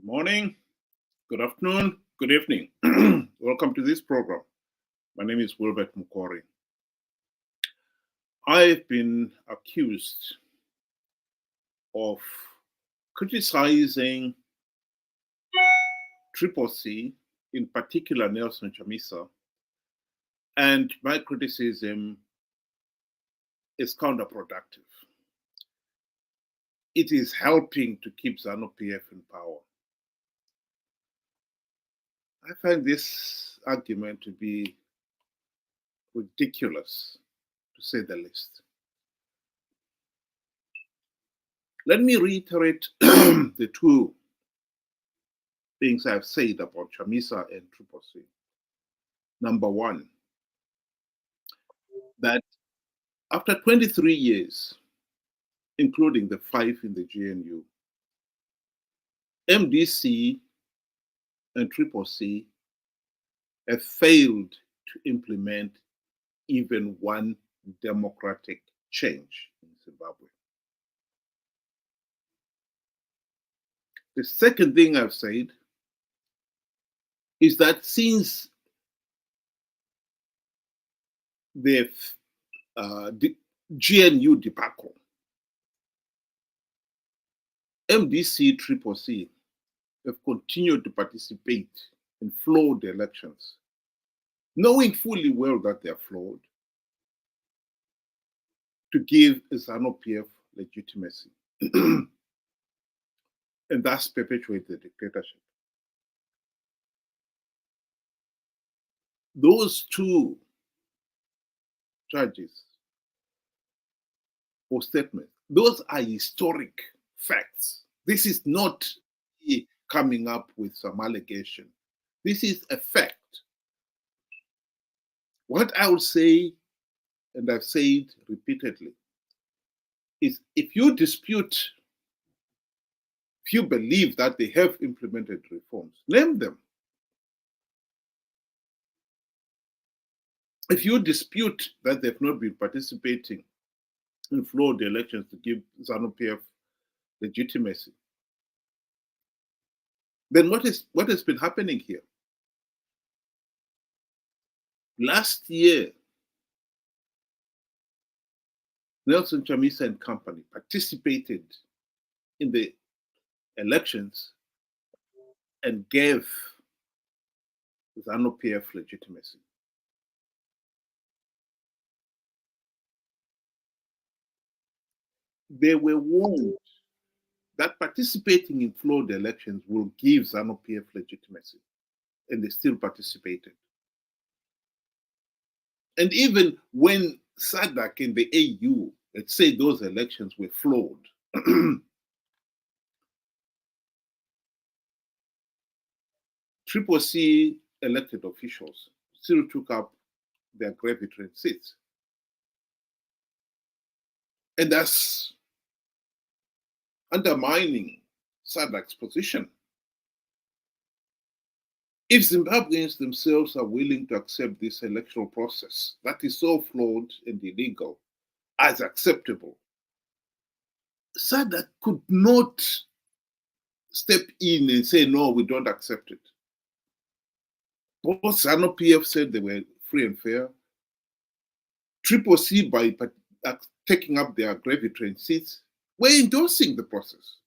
Morning, good afternoon, good evening. Welcome to this program. My name is Wilbert Mukori. I've been accused of criticizing CCC, in particular Nelson Chamisa, and my criticism is counterproductive. It is helping to keep Zanu PF in power. I find this argument to be ridiculous, to say the least. Let me reiterate the two things I've said about Chamisa and CCC. Number one, that after 23 years, including the 5 in the GNU, MDC and CCC have failed to implement even one democratic change in Zimbabwe. The second thing I've said is that since the GNU debacle, MDC, CCC have continued to participate in flawed elections, knowing fully well that they are flawed, to give Zanu PF legitimacy and thus perpetuate the dictatorship. Those two charges or statements, those are historic facts. This is not coming up with some allegation. This is a fact. What I would say, and I've said repeatedly, is if you dispute, if you believe that they have implemented reforms, name them. If you dispute that they've not been participating in flawed elections to give Zanu PF legitimacy, then what has been happening here? Last year, Nelson Chamisa and company participated in the elections and gave Zanu PF legitimacy. They were warned that participating in flawed elections will give Zanu PF legitimacy, and they still participated. And even when SADC and the AU had said those elections were flawed, CCC elected officials still took up their gravitating seats. And thus undermining SADC's position. If Zimbabweans themselves are willing to accept this electoral process that is so flawed and illegal as acceptable, SADC could not step in and say, no, we don't accept it. Both Zanu PF said they were free and fair. CCC, by taking up their gravitating seats, were endorsing the process.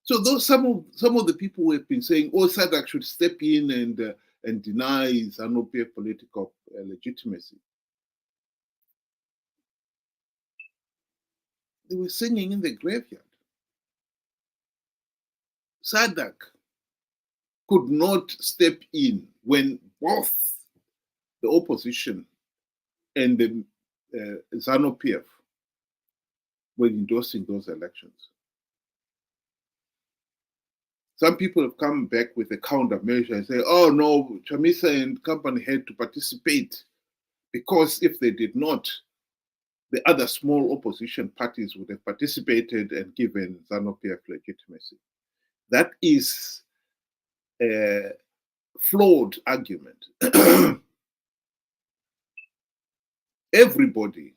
So those some of the people who have been saying, oh, SADC should step in and deny Zanu PF political legitimacy, they were singing in the graveyard. SADC could not step in when both the opposition and the Zanu PF were endorsing those elections. Some people have come back with a countermeasure and say, oh no, Chamisa and company had to participate because if they did not, the other small opposition parties would have participated and given Zanu PF legitimacy. That is a flawed argument. Everybody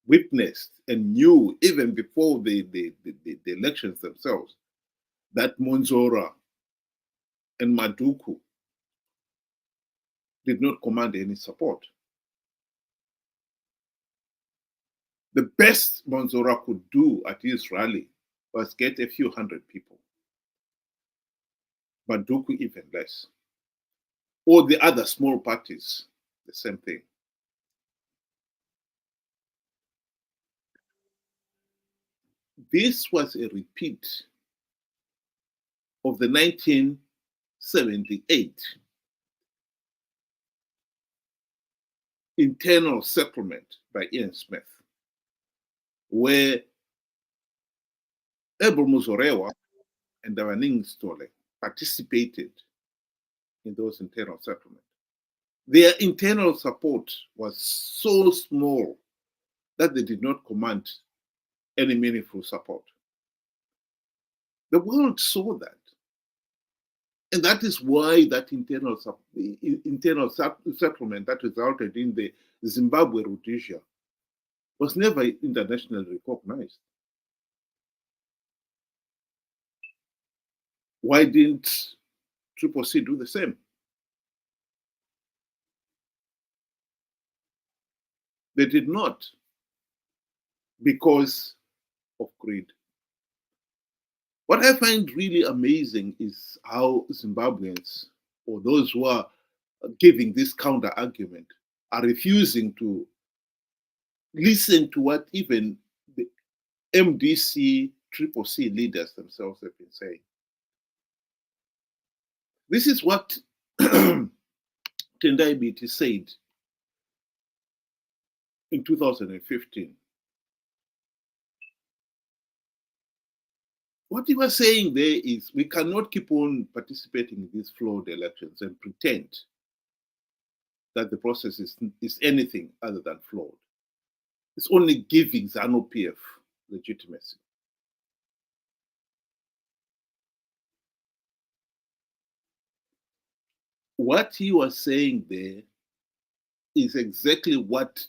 witnessed and knew, even before the elections themselves, that Monzora and Maduku did not command any support. The best Monzora could do at his rally was get a few hundred people. Maduku even less. Or the other small parties, the same thing. This was a repeat of the 1978 internal settlement by Ian Smith, where Ebru Muzorewa and Davaning Stole participated in those internal settlements. Their internal support was so small that they did not command any meaningful support. The world saw that. And that is why that internal settlement that resulted in the Zimbabwe Rhodesia was never internationally recognized. Why didn't CCC do the same? They did not, because of greed. What I find really amazing is how Zimbabweans, or those who are giving this counter argument, are refusing to listen to what even the MDC-CCC leaders themselves have been saying. This is what Tendai Biti said in 2015. What he was saying there is we cannot keep on participating in these flawed elections and pretend that the process is anything other than flawed. It's only giving Zanu PF legitimacy. What he was saying there is exactly what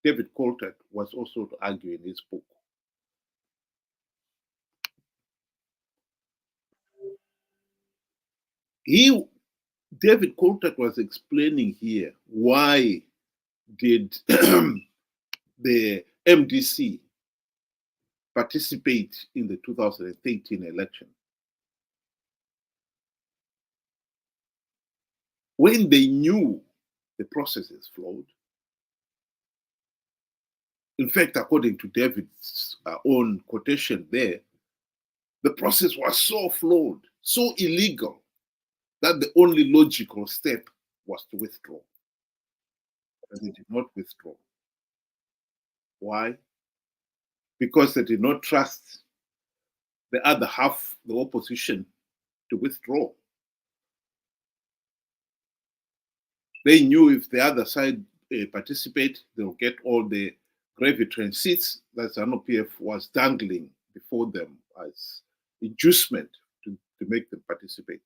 David Coltart was also arguing in his book. David Coltart was explaining here why did the MDC participate in the 2013 election. When they knew the process is flawed, in fact, according to David's own quotation there, the process was so flawed, so illegal, that the only logical step was to withdraw. And they did not withdraw. Why? Because they did not trust the other half, the opposition, to withdraw. They knew if the other side participate, they'll get all the gravy train seats that Zanu PF was dangling before them as inducement to make them participate.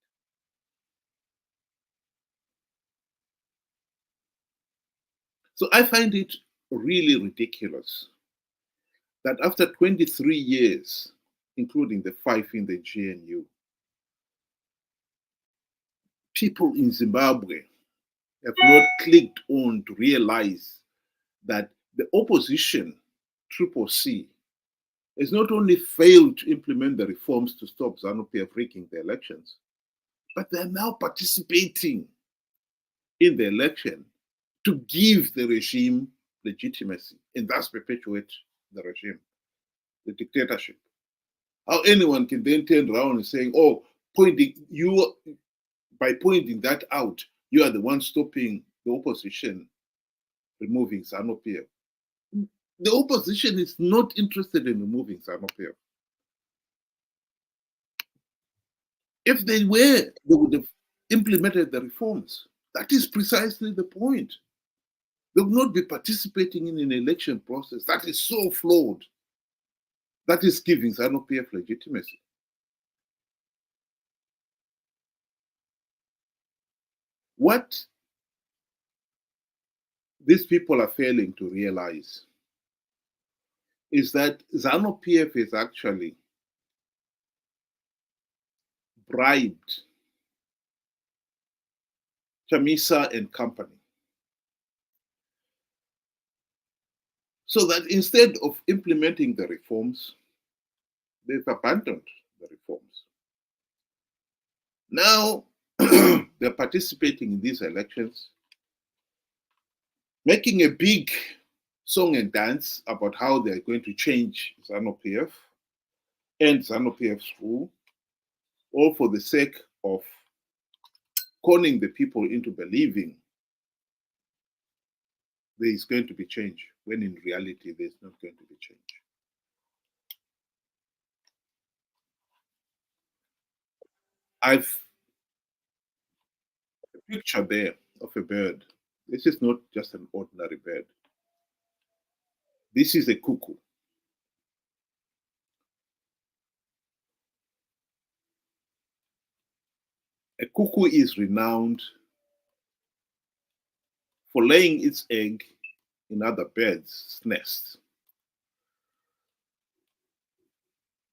So I find it really ridiculous that after 23 years, including the 5 in the GNU, people in Zimbabwe have not clicked on to realize that the opposition, CCC, has not only failed to implement the reforms to stop Zanu PF rigging the elections, but they're now participating in the election to give the regime legitimacy and thus perpetuate the regime, the dictatorship. How anyone can then turn around and saying, oh, by pointing that out, you are the one stopping the opposition removing Zanu PF. The opposition is not interested in removing Zanu PF. If they were, they would have implemented the reforms. That is precisely the point. They will not be participating in an election process that is so flawed, that is giving Zanu PF legitimacy. What these people are failing to realize is that Zanu PF is actually bribed Chamisa and company, so that instead of implementing the reforms, they've abandoned the reforms. Now they're participating in these elections, making a big song and dance about how they're going to change Zanu PF and Zanu PF's rule, all for the sake of conning the people into believing there is going to be change, when in reality there's not going to be change. I've a picture there of a bird. This is not just an ordinary bird. This is a cuckoo. A cuckoo is renowned for laying its egg in other birds' nests,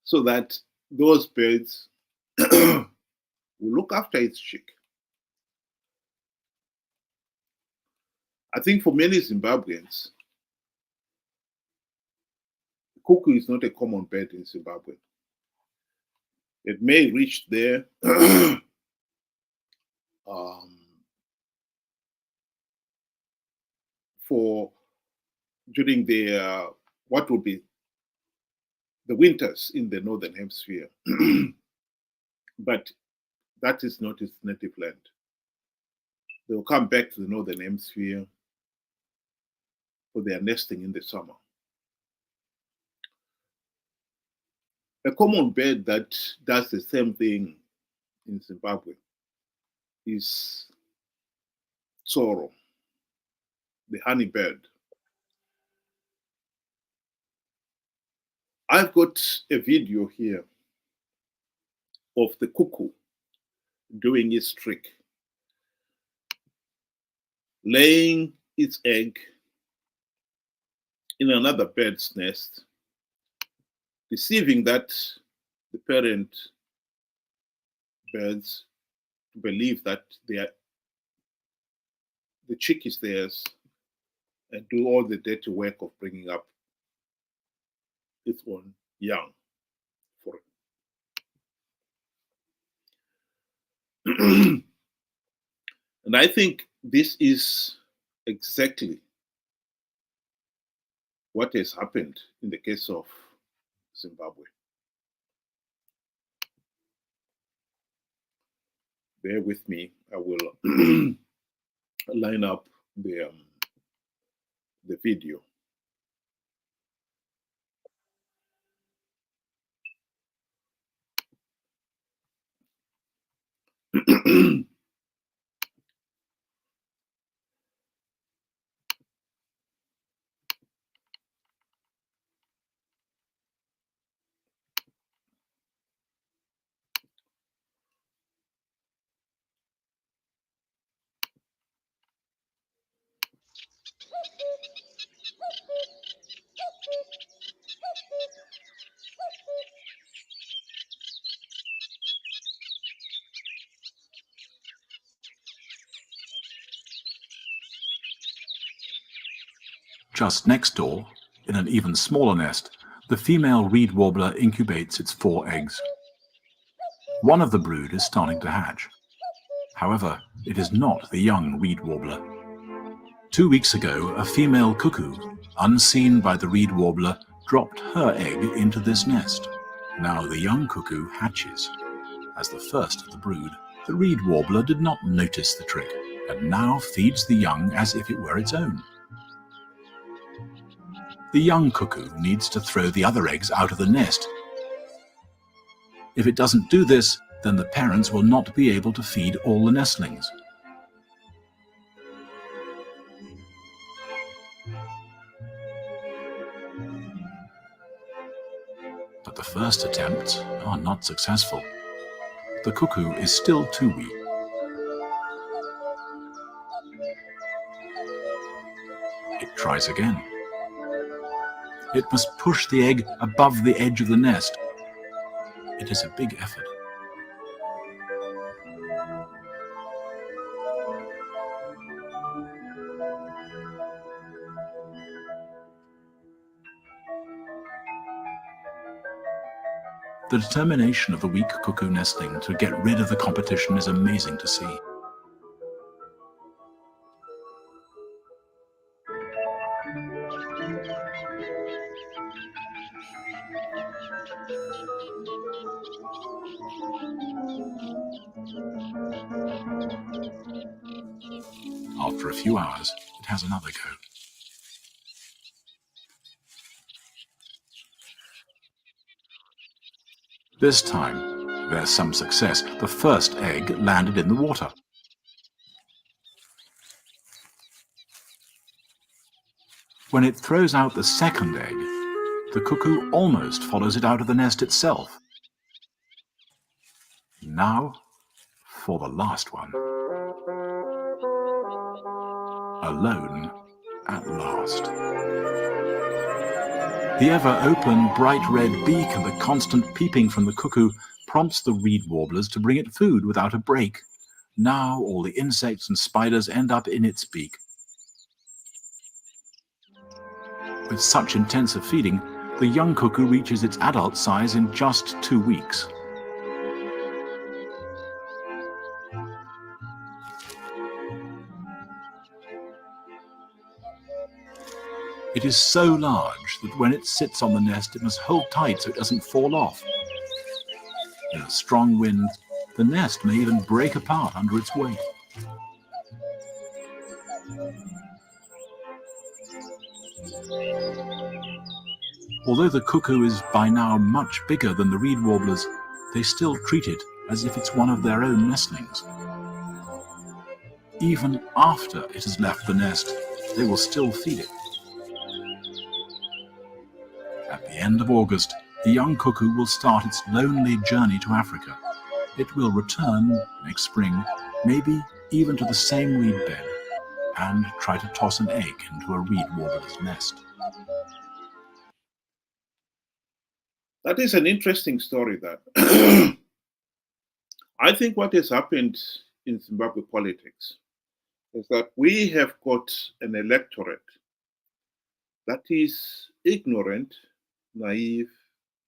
so that those birds will look after its chick. I think for many Zimbabweans, the cuckoo is not a common bird in Zimbabwe. It may reach there for during the what would be the winters in the northern hemisphere, but that is not its native land. They will come back to the northern hemisphere for their nesting in the summer. A common bird that does the same thing in Zimbabwe is tsoro, the honey bird. I've got a video here of the cuckoo doing its trick, laying its egg in another bird's nest, deceiving that the parent birds believe that the chick is theirs and do all the dirty work of bringing up its own young for it. And I think this is exactly what has happened in the case of Zimbabwe. Bear with me, I will line up the video. Just next door, in an even smaller nest, the female reed warbler incubates its 4 eggs. One of the brood is starting to hatch. However, it is not the young reed warbler. 2 weeks ago, a female cuckoo, unseen by the reed warbler, dropped her egg into this nest. Now the young cuckoo hatches. As the first of the brood, the reed warbler did not notice the trick, and now feeds the young as if it were its own. The young cuckoo needs to throw the other eggs out of the nest. If it doesn't do this, then the parents will not be able to feed all the nestlings. But the first attempts are not successful. The cuckoo is still too weak. It tries again. It must push the egg above the edge of the nest. It is a big effort. The determination of the weak cuckoo nestling to get rid of the competition is amazing to see. After a few hours, it has another go. This time, there's some success. The first egg landed in the water. When it throws out the second egg, the cuckoo almost follows it out of the nest itself. Now, for the last one. Alone at last. The ever-open, bright red beak and the constant peeping from the cuckoo prompts the reed warblers to bring it food without a break. Now all the insects and spiders end up in its beak. With such intensive feeding, the young cuckoo reaches its adult size in just 2 weeks. It is so large that when it sits on the nest, it must hold tight so it doesn't fall off. In a strong wind, the nest may even break apart under its weight. Although the cuckoo is by now much bigger than the reed warblers, they still treat it as if it's one of their own nestlings. Even after it has left the nest, they will still feed it. At the end of August, the young cuckoo will start its lonely journey to Africa. It will return next spring, maybe even to the same reed bed, and try to toss an egg into a reed warbler's nest. That is an interesting story, that. I think what has happened in Zimbabwe politics is that we have got an electorate that is ignorant, naive,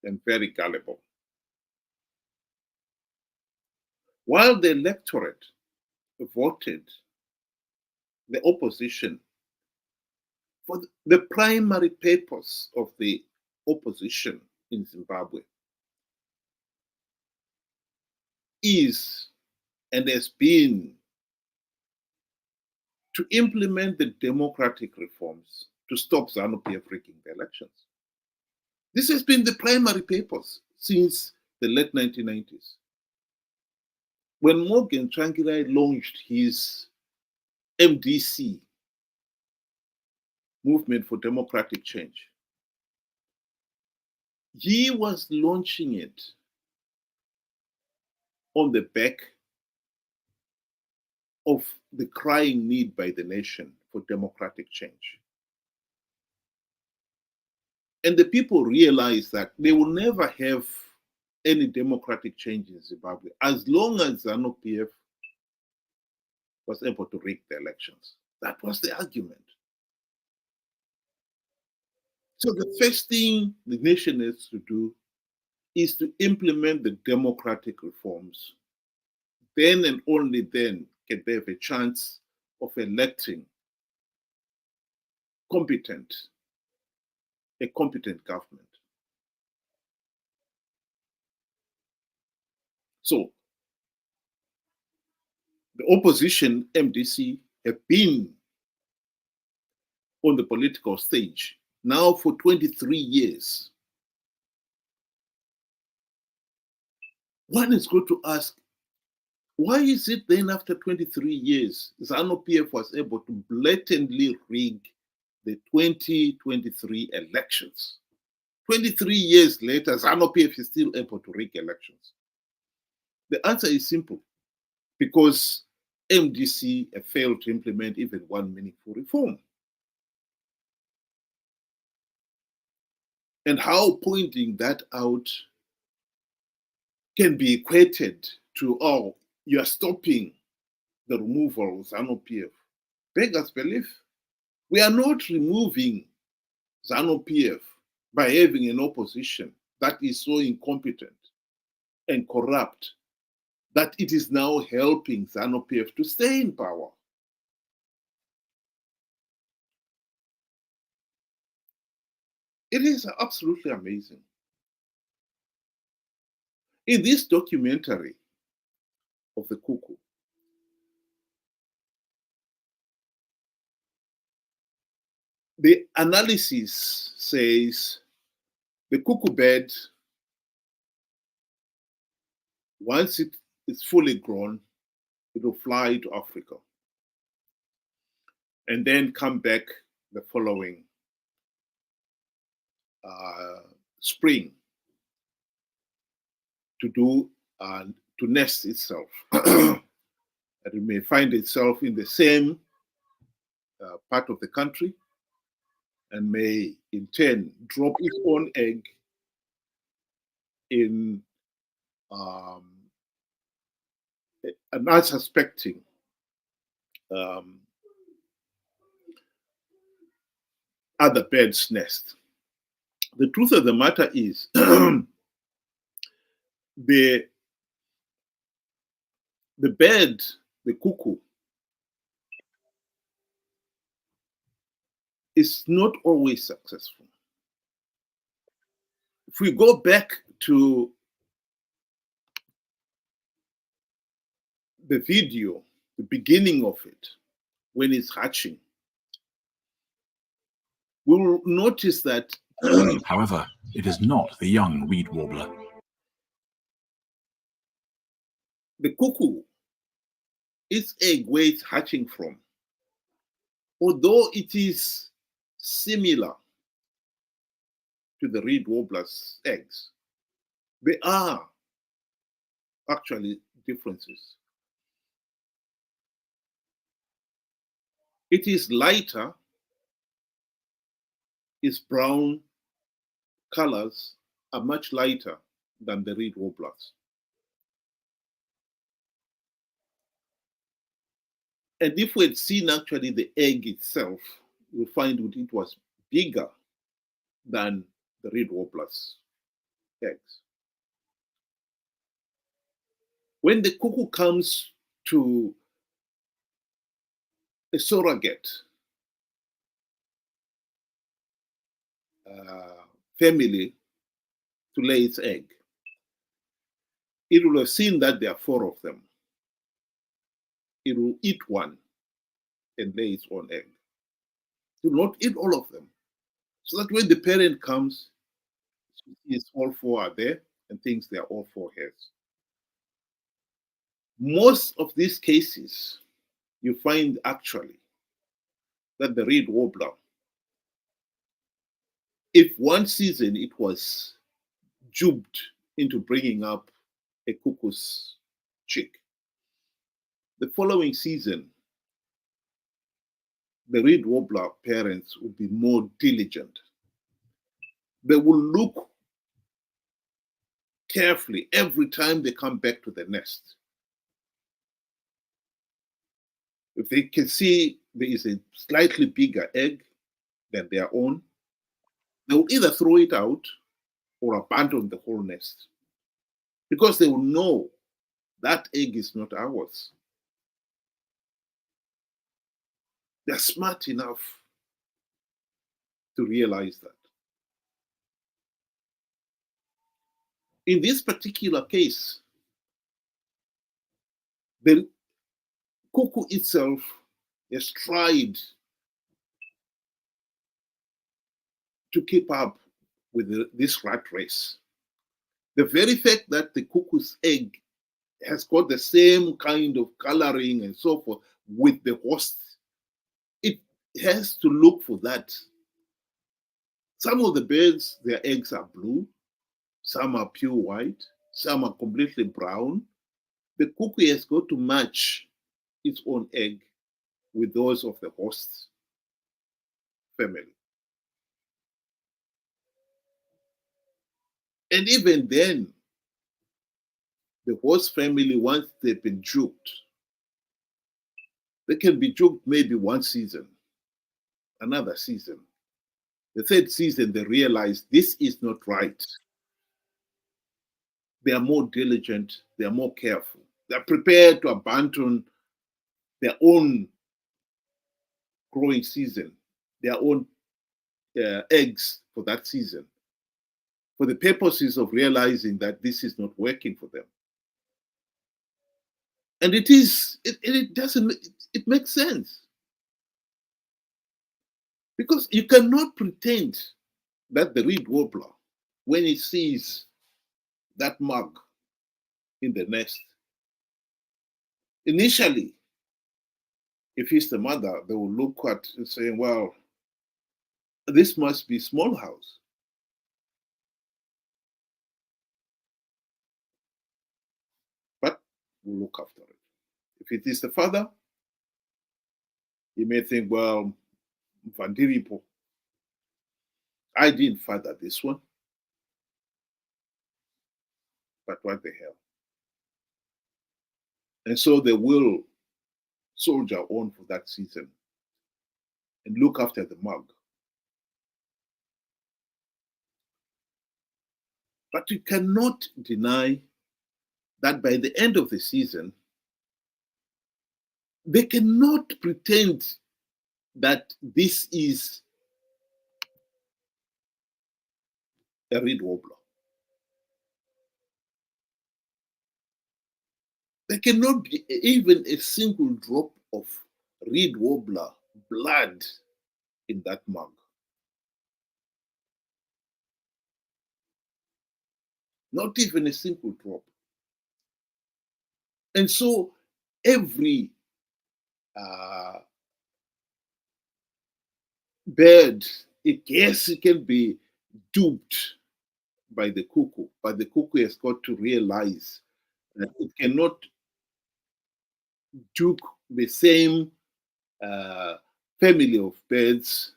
and very gullible. While the electorate voted the opposition for the primary purpose of the opposition in Zimbabwe is and has been to implement the democratic reforms to stop Zanu PF rigging the elections. This has been the primary purpose since the late 1990s. When Morgan Tsvangirai launched his MDC, Movement for Democratic Change, he was launching it on the back of the crying need by the nation for democratic change. And the people realized that they will never have any democratic change in Zimbabwe as long as Zanu PF was able to rig the elections. That was the argument. So the first thing the nation has to do is to implement the democratic reforms. Then and only then can they have a chance of electing a competent government. So the opposition MDC have been on the political stage now for 23 years. One is going to ask, why is it then after 23 years, Zanu PF was able to blatantly rig the 2023 elections? 23 years later, Zanu PF is still able to rig elections. The answer is simple, because MDC have failed to implement even one meaningful reform. And how pointing that out can be equated to, oh, you are stopping the removal of Zanu PF. Beggars belief. We are not removing Zanu PF by having an opposition that is so incompetent and corrupt that it is now helping Zanu PF to stay in power. It is absolutely amazing. In this documentary of the cuckoo, the analysis says the cuckoo bird, once it is fully grown, it will fly to Africa and then come back the following spring to nest itself. And it may find itself in the same part of the country and may in turn drop its own egg in an unsuspecting other bird's nest. The truth of the matter is the bird, the cuckoo, is not always successful. If we go back to the video, the beginning of it, when it's hatching, we will notice that. However, it is not the young reed warbler. The cuckoo, its egg where it's hatching from, although it is similar to the reed warbler's eggs, there are actually differences. It is lighter, its brown colors are much lighter than the reed warblers. And if we had seen actually the egg itself, you'll find that it was bigger than the reed warbler's eggs. When the cuckoo comes to a surrogate family to lay its egg, it will have seen that there are 4 of them. It will eat one and lay its own egg. It will not eat all of them. So that when the parent comes, all 4 are there and thinks they are all 4 hairs. Most of these cases, you find actually that the reed warbler, if one season it was duped into bringing up a cuckoo's chick, the following season, the reed warbler parents will be more diligent. They will look carefully every time they come back to the nest. If they can see there is a slightly bigger egg than their own, they will either throw it out or abandon the whole nest, because they will know that egg is not ours. They're smart enough to realize that. In this particular case, the cuckoo itself has tried to keep up with this rat race. The very fact that the cuckoo's egg has got the same kind of coloring and so forth with the host, it has to look for that. Some of the birds, their eggs are blue, some are pure white, some are completely brown. The cuckoo has got to match its own egg with those of the host family. And even then, the host family, once they've been juked, they can be juked maybe one season, another season. The third season, they realize this is not right. they are more diligent, they are more careful. They are prepared to abandon their own growing season, their own eggs for that season, for the purposes of realizing that this is not working for them. And it makes sense. Because you cannot pretend that the reed warbler, when it sees that mug in the nest, initially, if he's the mother, they will look at and say, well, this must be small house. But we'll look after it. If it is the father, you may think, well, Vandiripo, I didn't father this one. But what the hell? And so they will soldier on for that season and look after the mug. But you cannot deny that by the end of the season, they cannot pretend that this is a reed warbler. There cannot be even a single drop of reed warbler blood in that mug. Not even a single drop. And so every bird, it can be duped by the cuckoo, but the cuckoo has got to realize that it cannot dupe the same family of birds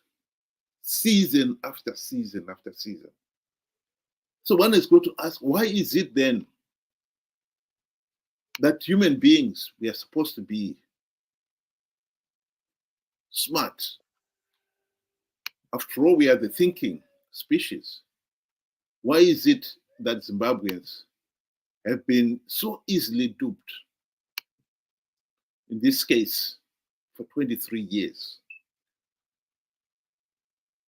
season after season after season. So one is going to ask, why is it then that human beings, we are supposed to be smart? After all, we are the thinking species. Why is it that Zimbabweans have been so easily duped? In this case, for 23 years.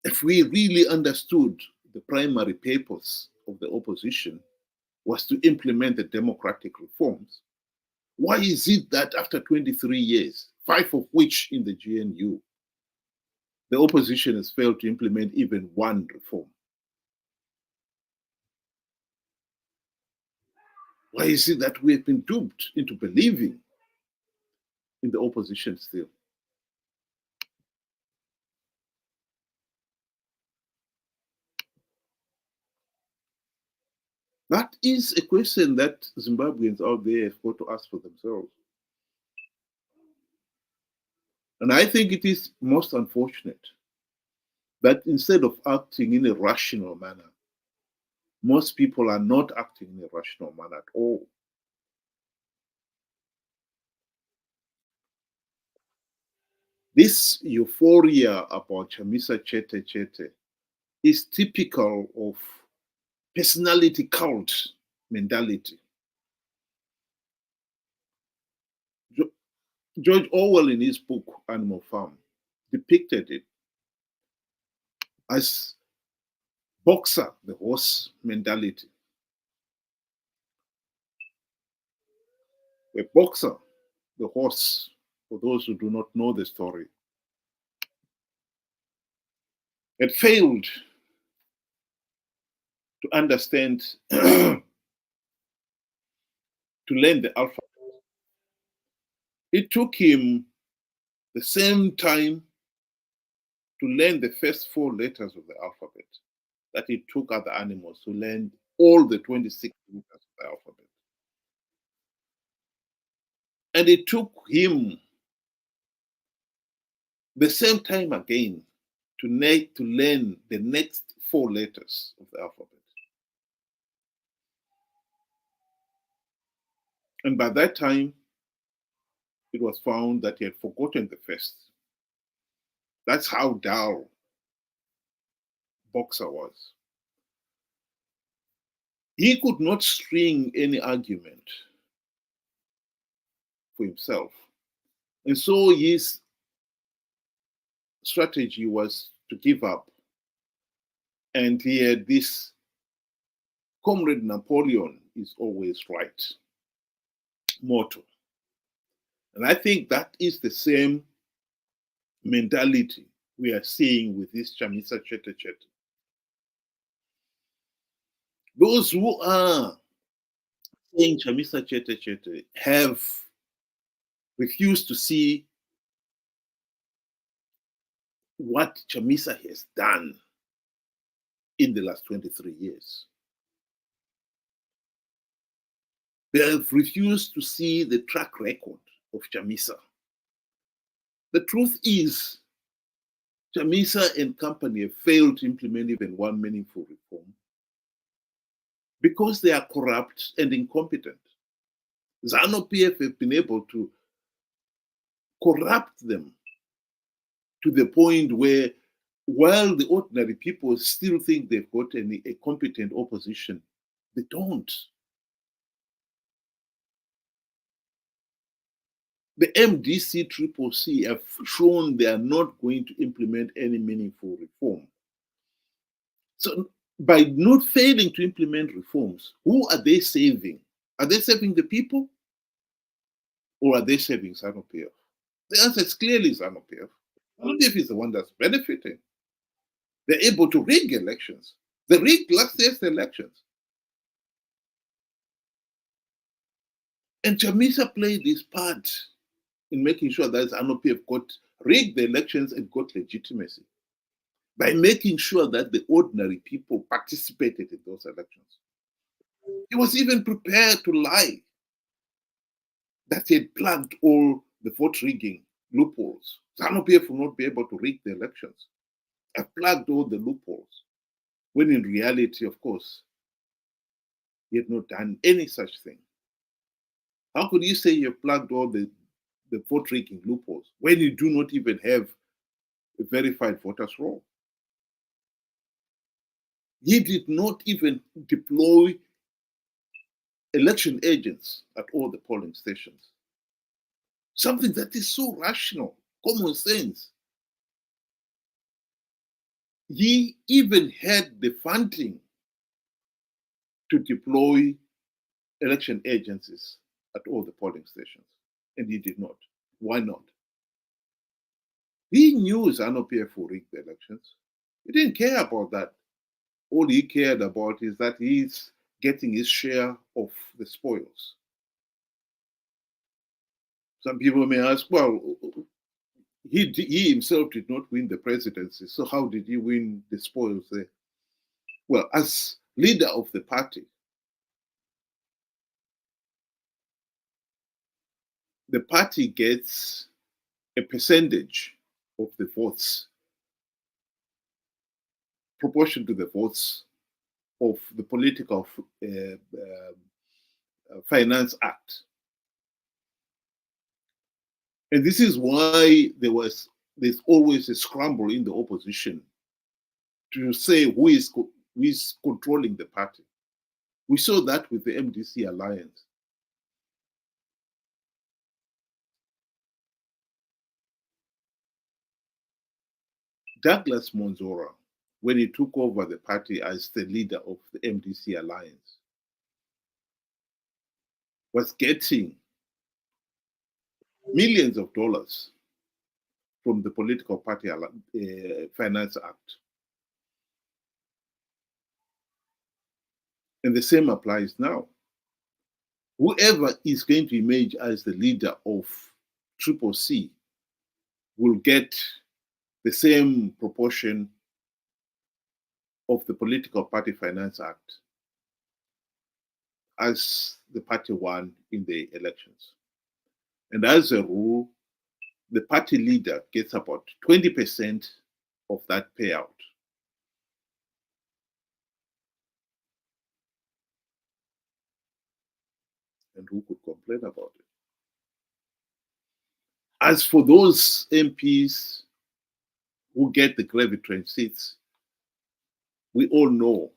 If we really understood the primary purpose of the opposition was to implement the democratic reforms, why is it that after 23 years, 5 of which in the GNU, the opposition has failed to implement even one reform? Why is it that we have been duped into believing in the opposition still? That is a question that Zimbabweans out there have got to ask for themselves. And I think it is most unfortunate that instead of acting in a rational manner, most people are not acting in a rational manner at all. This euphoria about Chamisa Chete is typical of personality cult mentality. George Orwell, in his book Animal Farm, depicted it as boxer, the horse mentality. A boxer, the horse, for those who do not know the story, had failed to understand, to learn the alphabet. It took him the same time to learn the first 4 letters of the alphabet that it took other animals to learn all the 26 letters of the alphabet. And it took him the same time again to learn the next 4 letters of the alphabet. And by that time, it was found that he had forgotten the first. That's how dull Boxer was. He could not string any argument for himself. And so his strategy was to give up. And he had this Comrade Napoleon is always right motto. And I think that is the same mentality we are seeing with this Chamisa Chete Chete. Those who are saying Chamisa Chete Chete have refused to see what Chamisa has done in the last 23 years. They have refused to see the track record of Chamisa. The truth is, Chamisa and company have failed to implement even one meaningful reform because they are corrupt and incompetent. Zanu PF have been able to corrupt them to the point where, while the ordinary people still think they've got a competent opposition, they don't. The MDC-CCC have shown they are not going to implement any meaningful reform. So by not failing to implement reforms, who are they saving? Are they saving the people? Or are they saving Zanu PF? The answer is clearly Zanu PF. Zanu PF is the one that's benefiting. They're able to rig elections. They rigged last year's elections. And Chamisa played his part in making sure that Zanu PF rigged the elections and got legitimacy by making sure that the ordinary people participated in those elections. He was even prepared to lie that he had plugged all the vote rigging loopholes. Zanu PF will not be able to rig the elections. I've plugged all the loopholes. When in reality, of course, he had not done any such thing. How could you say you've plugged all the vote rigging loopholes when you do not even have a verified voters roll? He did not even deploy election agents at all the polling stations. Something that is so rational, common sense. He even had the funding to deploy election agencies at all the polling stations, and he did not. Why not? He knew Zanu PF would rig the elections. He didn't care about that. All he cared about is that he's getting his share of the spoils. Some people may ask, well, he himself did not win the presidency, so how did he win the spoils there? Well, as leader of the party, the party gets a percentage of the votes, proportion to the votes of the Political Finance Act. And this is why there's always a scramble in the opposition to say who is controlling the party. We saw that with the MDC alliance. Douglas Monzora, when he took over the party as the leader of the MDC alliance, was getting millions of dollars from the Political Party Finance Act. And the same applies now. Whoever is going to emerge as the leader of CCC will get the same proportion of the Political Party Finance Act as the party won in the elections. And as a rule, the party leader gets about 20% of that payout. And who could complain about it? As for those MPs who get the gravy train seats, we all know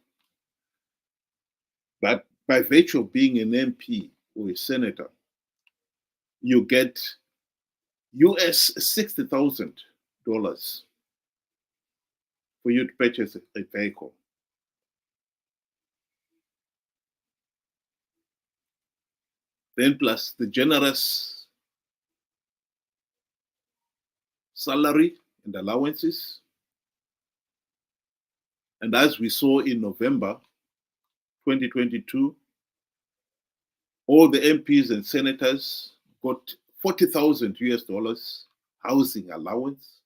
But by virtue of being an MP or a senator, you get US $60,000 for you to purchase a vehicle. Then plus the generous salary and allowances. And as we saw in November 2022, all the MPs and senators got $40,000 housing allowance.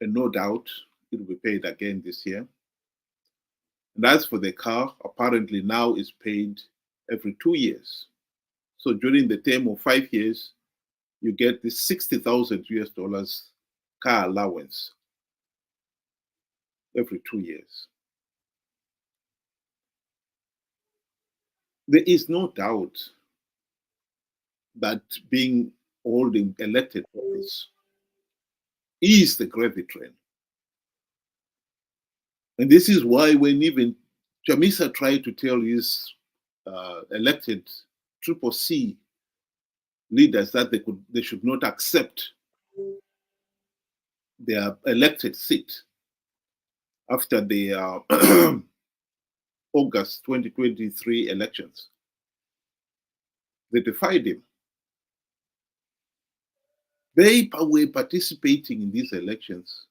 And no doubt it will be paid again this year. And as for the car, apparently now is paid every 2 years. So during the term of 5 years, you get this $60,000 car allowance every 2 years. There is no doubt that being holding elected office is the gravy train. And this is why when even Chamisa tried to tell his elected CCC leaders that they should not accept their elected seat after the August 2023 elections, they defied him. They were participating in these elections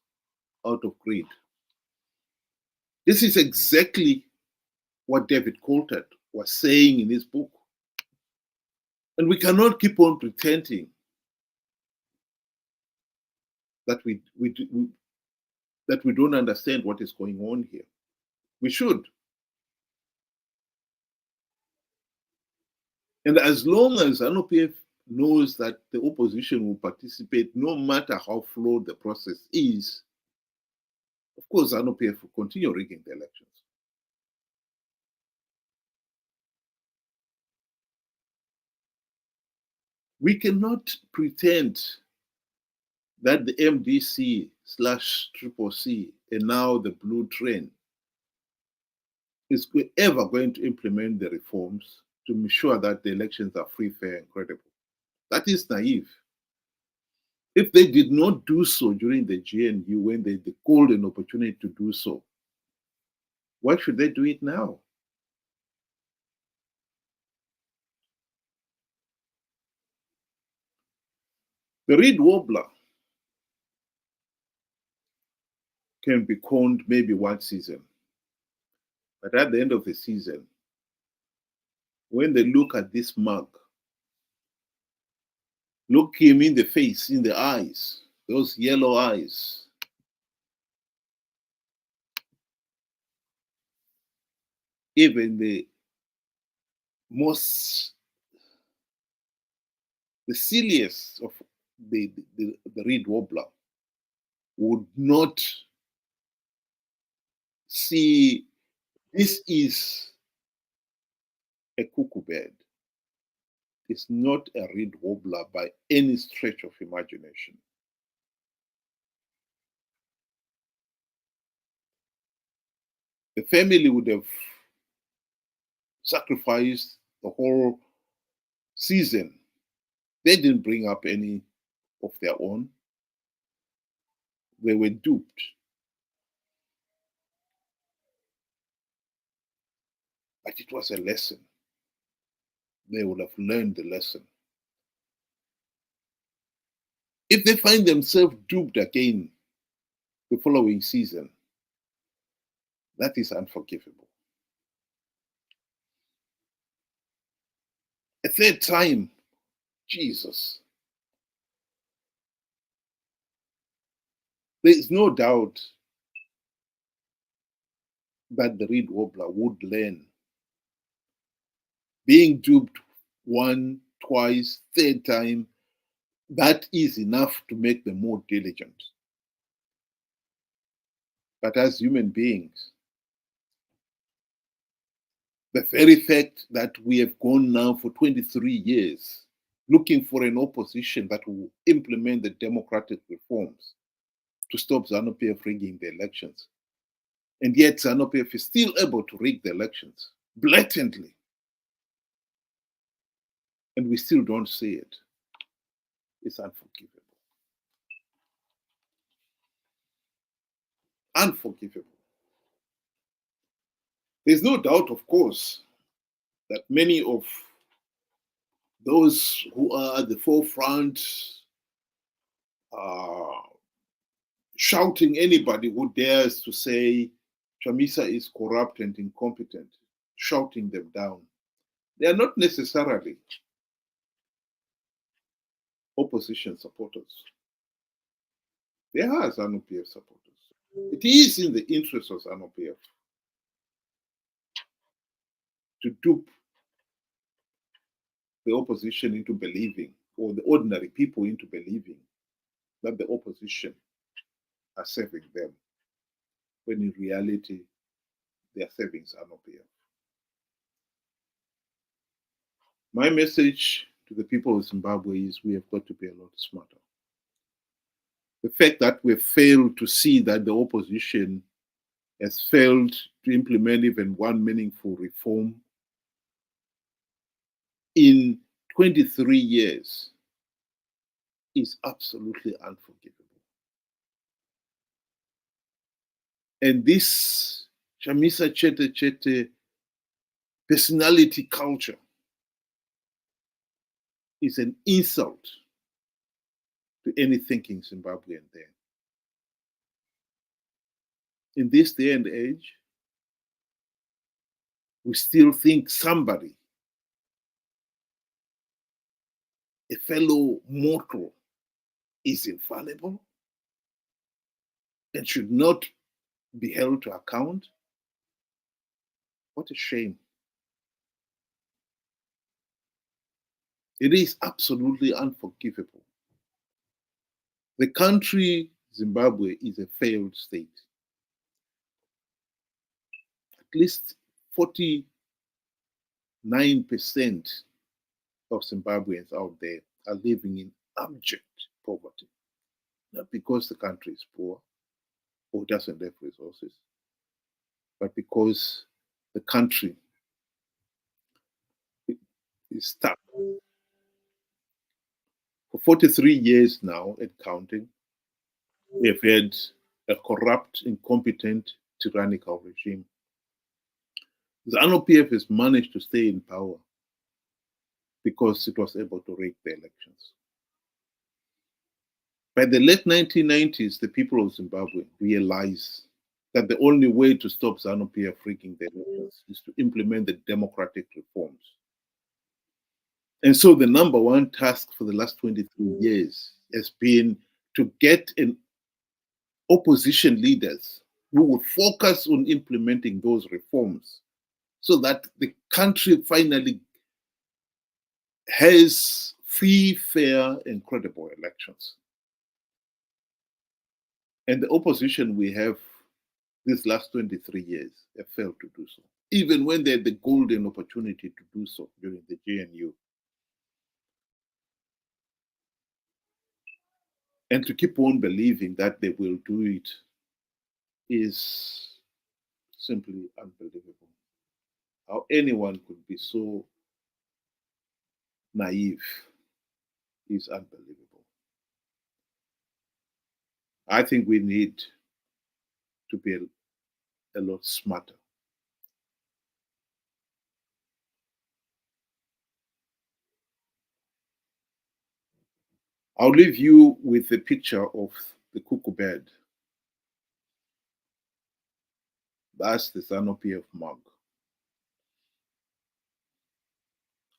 out of greed. This is exactly what David Coltart was saying in his book. And we cannot keep on pretending that we don't understand what is going on here. We should. And as long as Zanu PF knows that the opposition will participate, no matter how flawed the process is, of course, Zanu PF will continue rigging the elections. We cannot pretend that the MDC/CCC and now the blue train is ever going to implement the reforms to ensure that the elections are free, fair, and credible. That is naive. If they did not do so during the GNU when they called an opportunity to do so, why should they do it now? The reed warbler can be conned maybe one season. But at the end of the season, when they look at this mug, look him in the face, in the eyes, those yellow eyes, even the silliest of the reed warbler would not see this is a cuckoo bird. It's not a reed warbler by any stretch of imagination. The family would have sacrificed the whole season. They didn't bring up any of their own. They were duped. But it was a lesson. They would have learned the lesson. If they find themselves duped again the following season, that is unforgivable. A third time, Jesus. There is no doubt that the reed warbler would learn. Being duped one, twice, third time, that is enough to make them more diligent. But as human beings, the very fact that we have gone now for 23 years looking for an opposition that will implement the democratic reforms to stop Zanu PF rigging the elections, And yet Zanu PF is still able to rig the elections blatantly. And we still don't see it. It's unforgivable. Unforgivable. There's no doubt, of course, that many of those who are at the forefront shouting anybody who dares to say Chamisa is corrupt and incompetent, shouting them down. They are not necessarily opposition supporters. They are Zanu PF supporters. It is in the interest of Zanu PF to dupe the opposition into believing, or the ordinary people into believing, that the opposition are serving them, when in reality they are serving Zanu PF. My message to the people of Zimbabwe is we have got to be a lot smarter. The fact that we have failed to see that the opposition has failed to implement even one meaningful reform in 23 years is absolutely unforgivable. And this Chamisa Chete Chete personality culture is an insult to any thinking Zimbabwean there. In this day and age, we still think somebody, a fellow mortal, is infallible and should not be held to account. What a shame. It is absolutely unforgivable. The country, Zimbabwe, is a failed state. At least 49% of Zimbabweans out there are living in abject poverty. Not because the country is poor or doesn't have resources, but because the country is stuck. For 43 years now and counting, we have had a corrupt, incompetent, tyrannical regime. Zanu PF has managed to stay in power because it was able to rig the elections. By the late 1990s, the people of Zimbabwe realized that the only way to stop Zanu PF rigging the elections is to implement the democratic reforms. And so the number one task for the last 23 years has been to get an opposition leaders who would focus on implementing those reforms so that the country finally has free, fair, and credible elections. And the opposition we have these last 23 years have failed to do so, even when they had the golden opportunity to do so during the GNU. And to keep on believing that they will do it is simply unbelievable. How anyone could be so naive is unbelievable. I think we need to be a lot smarter. I'll leave you with a picture of the cuckoo bird. That's the Zanu PF mug.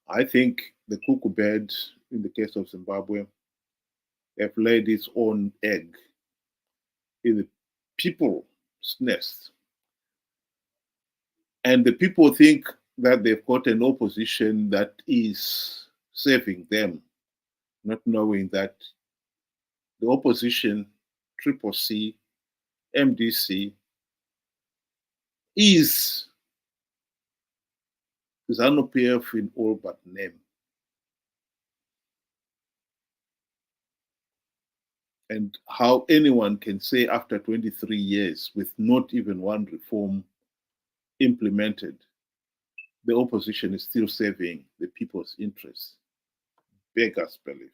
I think the cuckoo bird, in the case of Zimbabwe, have laid its own egg in the people's nest. And the people think that they've got an opposition that is serving them, not knowing that the opposition, CCC, MDC, is Zanu PF in all but name. And how anyone can say after 23 years, with not even one reform implemented, the opposition is still serving the people's interests, beggars belief.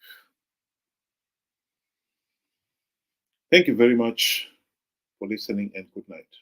Thank you very much for listening, and good night.